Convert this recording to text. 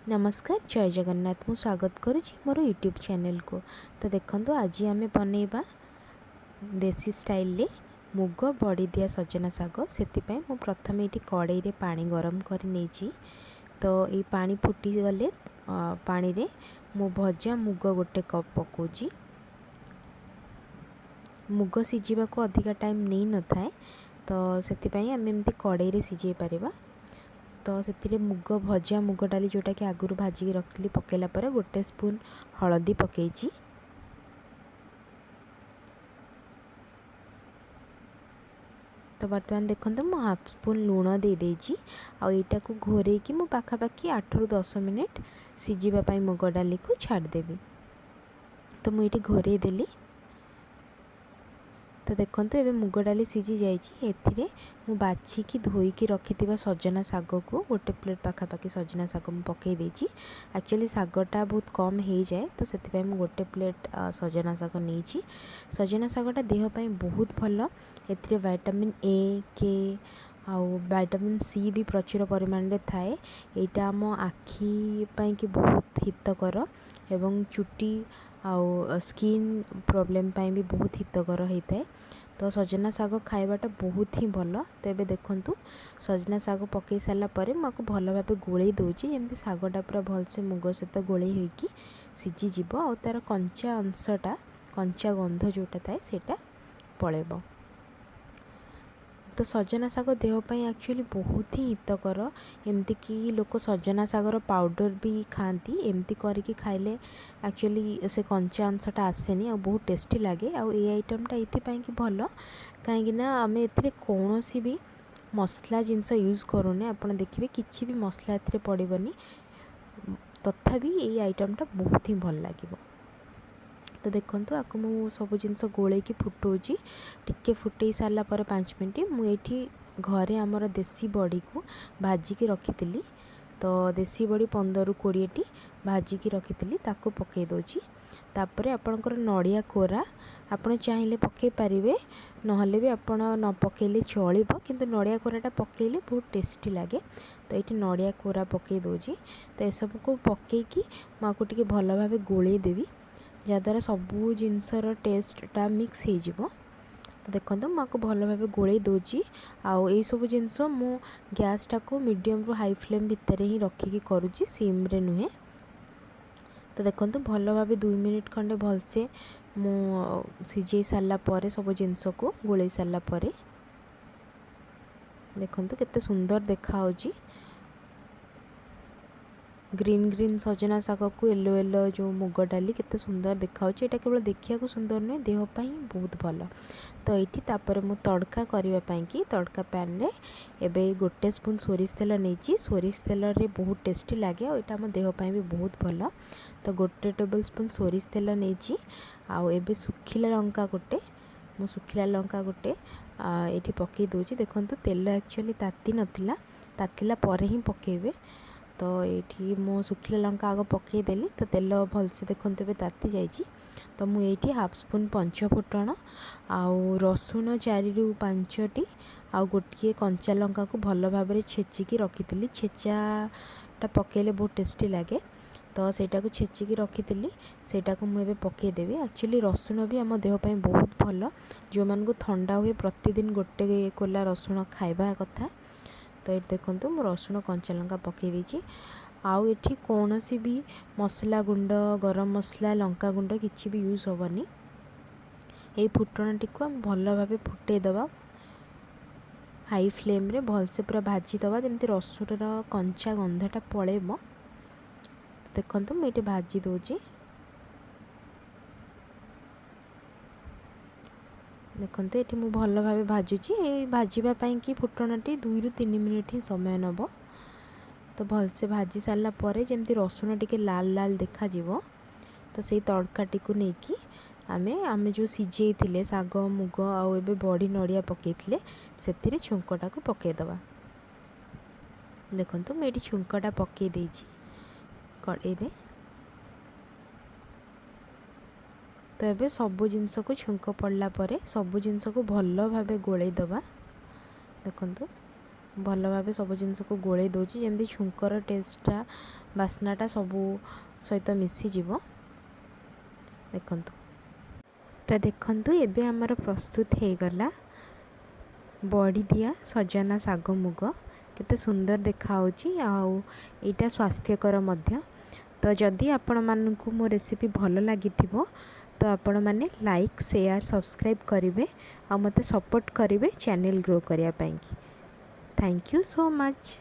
नमस्कार जय जगन्नाथ मु स्वागत करुँची मोर यूट्यूब चैनल को। तो देखो आज आम बनइबा देसी स्टाइल रे मुग बड़ी दिया सजना साग। से प्रथम ये कड़ाई रे पानी गरम कर नहीं। तो ये पानी फुटी गले पानी रे मु भजा मुग गोटे कप पकाउची। मुग सिझा को अधिका टाइम नहीं न थाए, तो से आम एमती कड़ाई रे सिझे पारिबा। तो से मुग भजा मुग डाली जोटा कि आगुरी भाजिकी रखी पकेला पर गोटे स्पून हलदी पकईची। तो बर्तमान देखो मु हाफ स्पून लुण दे देइची। आ एटा को घोरे कि मु पाखापाखि 8 रु 10 मिनिट सिझिबा मुग डाली को छाड़देवी। तो मुझे घोरे देली। तो देखो ये मुग डाली सिझी जाइए। एथिरे मु बाछिकी धोईकी रखि सजना साग को गोटे प्लेट पाखापाखि सजना साग मु पकई देइची। एक्चुअली सागटा बहुत कम हो जाए, तो से मु गोटे प्लेट सजना साग नहीं। सजना सागटा देह पाई बहुत भल। एथिरे विटामिन ए के आउ विटामिन सी भी प्रचुर परिमाण रे थाए। एटा आम आखि पाई कि बहुत हितकर एवं चुटी आउ स्किन प्रॉब्लम पाई भी बहुत हितकर होता है। तो सजना साग खाइबाटा बहुत ही भल। तो ये देखु सजना साग पकई सारा पर मुझे भल भाव गोल दूची, जमी सागटा पूरा भलसे मुग सहित गोल होगी सीझीज और तार कंचा अंशटा कंचा गंध जोटा थाए सेटा पड़ेब। तो सजना साग देहपाई एक्चुअली बहुत ही हितकर। एमती कि लोक सजना सागर पाउडर भी खाती। एमती करके खाइले एक्चुअली से कंचा अंशटा आसेनी और बहुत टेस्टी लगे। आउ ये आइटमटा ये भल कहीं आम ए कौन भी मसला जिनस यूज करूने। आप देखिए किसी भी मसला ए पड़ोनी, तथापि ये आइटमटा बहुत ही भल लगे। तो देखो आपको मु सब जिनस गोल फुटाऊँगी। टिके फुटे सारा पर 5 मिनट मुझे घरे आमर देसी बड़ी को भाजिकी रखी। तो देसी बड़ी 15 रु 20 टी भाजिकी रखी ताको पकई दूची। तापर आपणकर नड़िया कोरा आपड़ चाहिए पकई पारे, नहले भी आप न पकईले चलिब, किंतु नड़िया कोराटा पकईले बहुत टेस्टी लगे। तो ये नड़िया कोरा पकई दूची। तो यू को पकईकी मुझे भल भाव गोल देवी, जहाँद्वारा सबू जिनसर टेस्टा मिक्स हो। तो देखो मुझे भल भाव गोल दूची। आउ ये सब जिनस मु गैसटा को मीडियम रु हाई फ्लेम भितर ही रखिकी करुँची, सिम रे नुहे। तो देखो भल भाव 2 मिनिट खंडे भलसे मु सिझे सारा पर सब जिनस को गोल सारा पर देखो केते सुंदर देखा ग्रीन ग्रीन सजना साग को येलो येलो जो मुग डाली केते सुंदर देखा। यहाँ केवल देखा सुंदर नुहे, देहपाई बहुत भल। तो ये तापर मु तड़का करने कि तड़का पैन रे एबे गोटे स्पून सोरिष तेल नहीं। सोरिष तेल रे बहुत टेस्टी लगे और यहाँ आम देहपाई भी बहुत भल। तो गोटे टेबल स्पून सोरिष तेल नहीं। आउ एबे सुखिला लंका गोटे मु सुखिला लंका गोटे ये पकई दूची। देखो तेल एक्चुअली ताती नथिला, तातिला पर ही पकेबे। तो ये मो सुखिला लंका आग पकईदेली। तो तेल भलसे देखो ताती जाइए। तो मुझे हाफ स्पून पंच फुटण आउ रसुण 4 रु 5 टी आउ गोटे कंचा लंका को भल भाव छेचिकी रखी। छेचाटा पकईले बहुत टेस्टी लगे। तो सेटा को छेचिकी रखी सेटा को मुझे पकईदेवी। एक्चुअली रसुण भी आम देहपाई बहुत भल। जो मान को ठंडा हुए प्रतिदिन गोटे कोला रसुण खाइबा कथा। तो ये देखो मु रसुण कंचा लंका पकई देछि। आउ एठी कौन सी भी मसला गुंड गरम मसला लंका गुंड किसी भी यूज हेनी। ये फुटणटी को आम भल भाव फुटेदबा हाई फ्लेम रे भलसे पूरा भाजीदबा जमी रसुण कंचा गंधटा पड़ेब। देखो मुझे भाजी दूची। देखो ये मुझे भल भाव भाजुची। भाजवाई कि फुटणटी 2 रु 3 मिनिट ही समय नब। तो भलसे भाजी सारा पर जमी रसुण टिके लाल लाल देखा। तो से तड़काटी को लेकिन आमे जो सिझे साग मुग आउ एबे बड़ी नड़िया पकई से छुंकटा को पकईदबा। देखो मुझे छुंकटा पकई देछि कड़ाई रे। तो ये सबू जिनस को छुंक पड़ला सबू जिनस को भल भाव गोल दबा। देखो भल भाव सब जिनस को गोले दूची जमी छुंकर टेस्टा बास्नाटा सबू सहित मिसीज देखु। तो देखु एबे आमर प्रस्तुत हो गला बड़ी दिया सजना साग मुग केते सुंदर देखाउची आउ एटा स्वास्थ्यकर मध्य। तो जदि आपण मानकु मो रेसिपी भल लगी तो आपण माने लाइक शेयर सब्सक्राइब करेंगे और मते सपोर्ट करेंगे चैनल ग्रो करने। Thank you so much.